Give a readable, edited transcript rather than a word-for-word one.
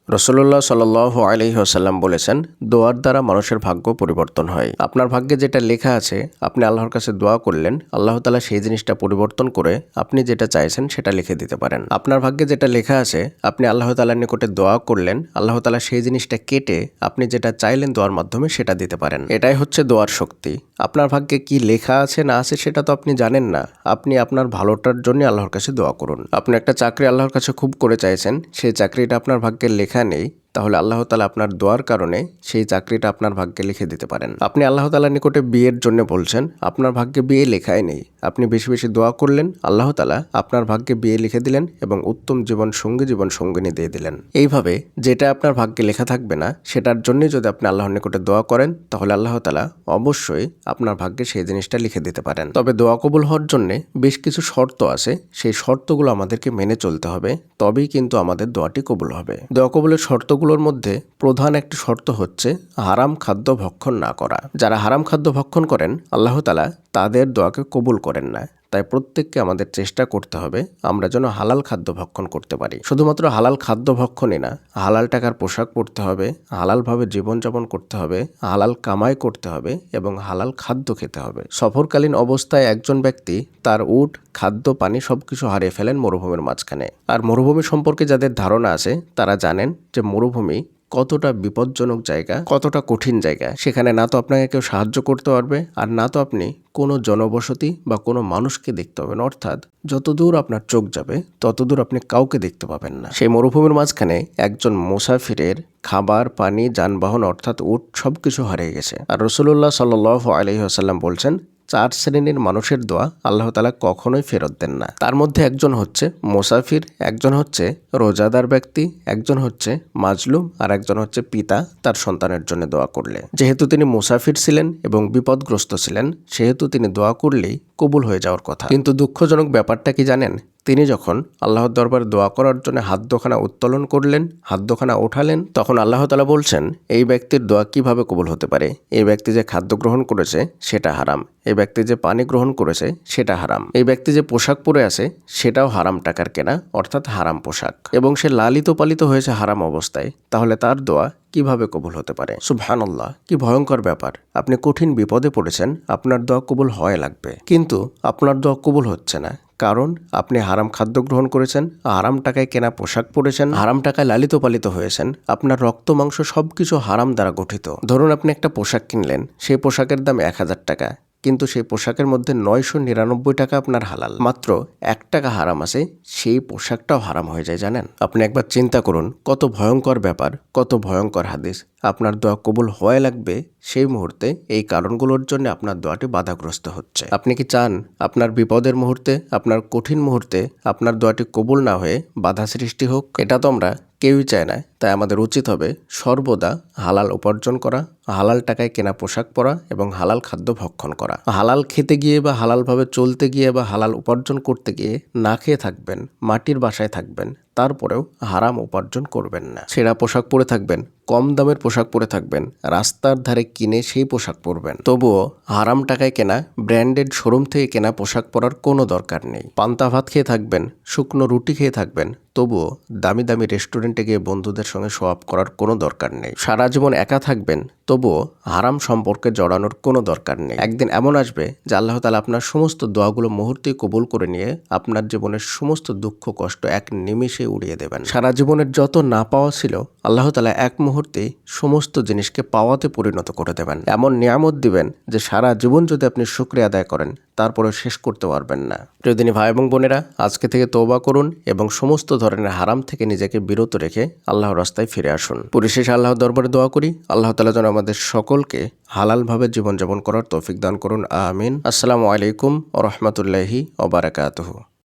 রাসূলুল্লাহ সাল্লাল্লাহু আলাইহি ওয়াসাল্লাম বলেছেন, দোয়ার দ্বারা মানুষের ভাগ্য পরিবর্তন হয়। আপনার ভাগ্যে যেটা লেখা আছে, আপনি আল্লাহর কাছে দোয়া করলেন, আল্লাহ তাআলা সেই জিনিসটা পরিবর্তন করে আপনি যেটা চাইছেন সেটা লিখে দিতে পারেন। আপনার ভাগ্যে যেটা লেখা আছে, আপনি আল্লাহ তাআলার নিকটে দোয়া করলেন, আল্লাহ তাআলা সেই জিনিসটা কেটে আপনি যেটা চাইলেন দোয়ার মাধ্যমে সেটা দিতে পারেন। এটাই হচ্ছে দোয়ার শক্তি। আপনার ভাগ্যে কি লেখা আছে না আছে সেটা তো আপনি জানেন না। আপনি আপনার ভালোটার জন্য আল্লাহর কাছে দোয়া করুন। আপনি একটা চাকরি আল্লাহর কাছে খুব করে চাইছেন, সেই চাকরিটা আপনার ভাগ্যে লেখা নেই, তাহলে আল্লাহ তাআলা আপনার দোয়ার কারণে সেই চাকরিটা আপনার ভাগ্যে লিখে দিতে পারেন। আপনি আল্লাহ তাআলার নিকটে বিয়ের জন্য বলছেন, আপনার ভাগ্যে বিয়ে লেখাই নেই, আপনি বেশি বেশি দোয়া করলেন, আল্লাহ তাআলা আপনার ভাগ্যে বিয়ে লিখে দিলেন এবং উত্তম জীবন সঙ্গিনী দিয়ে দিলেন। এইভাবে যেটা আপনার ভাগ্যে লেখা থাকবে না, সেটার জন্যই যদি আপনি আল্লাহর নিকটে দোয়া করেন, তাহলে আল্লাহ তাআলা অবশ্যই আপনার ভাগ্যে সেই জিনিসটা লিখে দিতে পারেন। তবে দোয়া কবুল হওয়ার জন্য বেশ কিছু শর্ত আছে, সেই শর্তগুলো আমাদেরকে মেনে চলতে হবে, তবেই কিন্তু আমাদের দোয়াটি কবুল হবে। দোয়া কবুলের শর্তগুলোর মধ্যে প্রধান একটি শর্ত হচ্ছে হারাম খাদ্য ভক্ষণ না করা। যারা হারাম খাদ্য ভক্ষণ করেন, আল্লাহ তাআলা তাদের দোয়াকে কবুল করেন না। তাই প্রত্যেককে আমাদের চেষ্টা করতে হবে আমরা যেন হালাল খাদ্য ভক্ষণ করতে পারি। শুধুমাত্র হালাল খাদ্য ভক্ষণই না, হালাল টাকার পোশাক পরতে হবে, হালালভাবে জীবনযাপন করতে হবে, হালাল কামাই করতে হবে এবং হালাল খাদ্য খেতে হবে। সফরকালীন অবস্থায় একজন ব্যক্তি তার উট, খাদ্য, পানি সবকিছু হারিয়ে ফেলেন মরুভূমির মাঝখানে। আর মরুভূমি সম্পর্কে যাদের ধারণা আছে তারা জানেন যে মরুভূমি কতটা বিপজ্জনক জায়গা, কতটা কঠিন জায়গা। সেখানে না তো আপনাকে কেউ সাহায্য করতে পারবে, আর না তো আপনি কোনো জনবসতি বা কোনো মানুষকে দেখতে পাবেন। অর্থাৎ যতদূর আপনার চোখ যাবে ততদূর আপনি কাউকে দেখতে পাবেন না। সেই মরুভূমির মাঝখানে একজন মুসাফিরের খাবার, পানি, যানবাহন অর্থাৎ উট সবকিছু হারিয়ে গেছে। আর রাসূলুল্লাহ সাল্লাল্লাহু আলাইহি ওয়াসাল্লাম বলছেন, 4 শ্রেণীর মানুষের দোয়া আল্লাহ তাআলা কখনোই ফেরত দেন না। তার মধ্যে একজন হচ্ছে মুসাফির, একজন হচ্ছে রোজাদার ব্যক্তি, একজন হচ্ছে মাজলুম, আর একজন হচ্ছে পিতা তার সন্তানের জন্য দোয়া করলে। যেহেতু তিনি মুসাফির ছিলেন এবং বিপদগ্রস্ত ছিলেন, সেহেতু তিনি দোয়া করলেই কবুল হয়ে যাওয়ার কথা। কিন্তু দুঃখজনক ব্যাপারটা কি জানেন? তিনি যখন আল্লাহর দরবারে দোয়া করার জন্য হাত দুখানা উত্তোলন করলেন, হাত দুখানা ওঠালেন, তখন আল্লাহ তাআলা বলছেন, এই ব্যক্তির দোয়া কিভাবে কবুল হতে পারে? এই ব্যক্তি যে খাদ্য গ্রহণ করেছে সেটা হারাম, এই ব্যক্তি যে পানি গ্রহণ করেছে সেটা হারাম, এই ব্যক্তি যে পোশাক পরে আছে সেটাও হারাম টাকার কেনা অর্থাৎ হারাম পোশাক, এবং সে লালিত পালিত হয়েছে হারাম অবস্থায়। তাহলে তার দোয়া কিভাবে কবুল হতে পারে? সুবহানাল্লাহ, কি ভয়ঙ্কর ব্যাপার। আপনি কঠিন বিপদে পড়েছেন, আপনার দোয়া কবুল হয় লাগবে, কিন্তু আপনার দোয়া কবুল হচ্ছে না, কারণ আপনি হারাম খাদ্য গ্রহণ করেছেন, হারাম টাকায় কেনা পোশাক পরেছেন, হারাম টাকায় লালিত পালিত হয়েছেন, আপনার রক্ত মাংস সবকিছু হারাম দ্বারা গঠিত। ধরুন আপনি একটা পোশাক কিনলেন, সেই পোশাকের দাম 1000 টাকা, কিন্তু সেই পোশাকের মধ্যে 999 টাকা আপনার হালাল, মাত্র 1 টাকা হারাম আছে, সেই পোশাকটাও হারাম হয়ে যায়। জানেন? আপনি একবার চিন্তা করুন, কত ভয়ঙ্কর ব্যাপার, কত ভয়ঙ্কর হাদিস। আপনার দোয়া কবুল হয়ে লাগবে সেই মুহূর্তে এই কারণগুলোর জন্য আপনার দোয়াটি বাধাগ্রস্ত হচ্ছে। আপনি কি চান আপনার বিপদের মুহূর্তে, আপনার কঠিন মুহূর্তে আপনার দোয়াটি কবুল না হয়ে বাধা সৃষ্টি হোক? এটা তো আমরা কেউই চায় না। তাই আমাদের উচিত হবে সর্বদা হালাল উপার্জন করা, হালাল টাকায় কেনা পোশাক পরা এবং হালাল খাদ্য ভক্ষণ করা। হালাল খেতে গিয়ে বা হালালভাবে চলতে গিয়ে বা হালাল উপার্জন করতে গিয়ে না খেয়ে থাকবেন, মাটির বাসায় থাকবেন, তারপরেও হারাম উপার্জন করবেন না। ছেঁড়া পোশাক পরে থাকবেন, কম দামের পোশাক পরে থাকবেন, রাস্তার ধারে কিনে সেই পোশাক পরবেন, তবুও হারাম টাকায় কেনা ব্র্যান্ডেড শোরুম থেকে কেনা পোশাক পরার কোনো দরকার নেই। পান্তা ভাত খেয়ে থাকবেন, শুকনো রুটি খেয়ে থাকবেন, তবুও দামি দামি রেস্টুরেন্টে গিয়ে বন্ধুদের সঙ্গে শো অফ করার কোনো দরকার নেই। সারা জীবন একা থাকবেন, তবুও হারাম সম্পর্কে জড়ানোর কোনো দরকার নেই। একদিন এমন আসবে যে আল্লাহ তাআলা আপনার সমস্ত দোয়াগুলো মুহূর্তেই কবুল করে নিয়ে আপনার জীবনের সমস্ত দুঃখ কষ্ট এক নিমিষে উড়িয়ে দেবেন। সারা জীবনের যত না পাওয়া ছিল, আল্লাহ তাআলা এক মুহূর্তেই সমস্ত জিনিসকে পাওয়াতে পরিণত করে দেবেন। এমন নিয়ামত দিবেন যে সারা জীবন যদি আপনি শুকরিয়া আদায় করেন, তারপরে শেষ করতে পারবেন না। প্রিয়দিনী ভাই এবং বোনেরা, আজকে থেকে তওবা করুন এবং সমস্ত ধরনের হারাম থেকে নিজেকে বিরত রেখে আল্লাহর রাস্তায় ফিরে আসুন। পরিশেষে আল্লাহর দরবারে দোয়া করি, আল্লাহ তাআলা যেন আমাদের সকলকে হালালভাবে জীবনযাপন করার তৌফিক দান করুন। আমিন। আসসালামু আলাইকুম ওয়া রাহমাতুল্লাহি ওয়া বারাকাতুহু।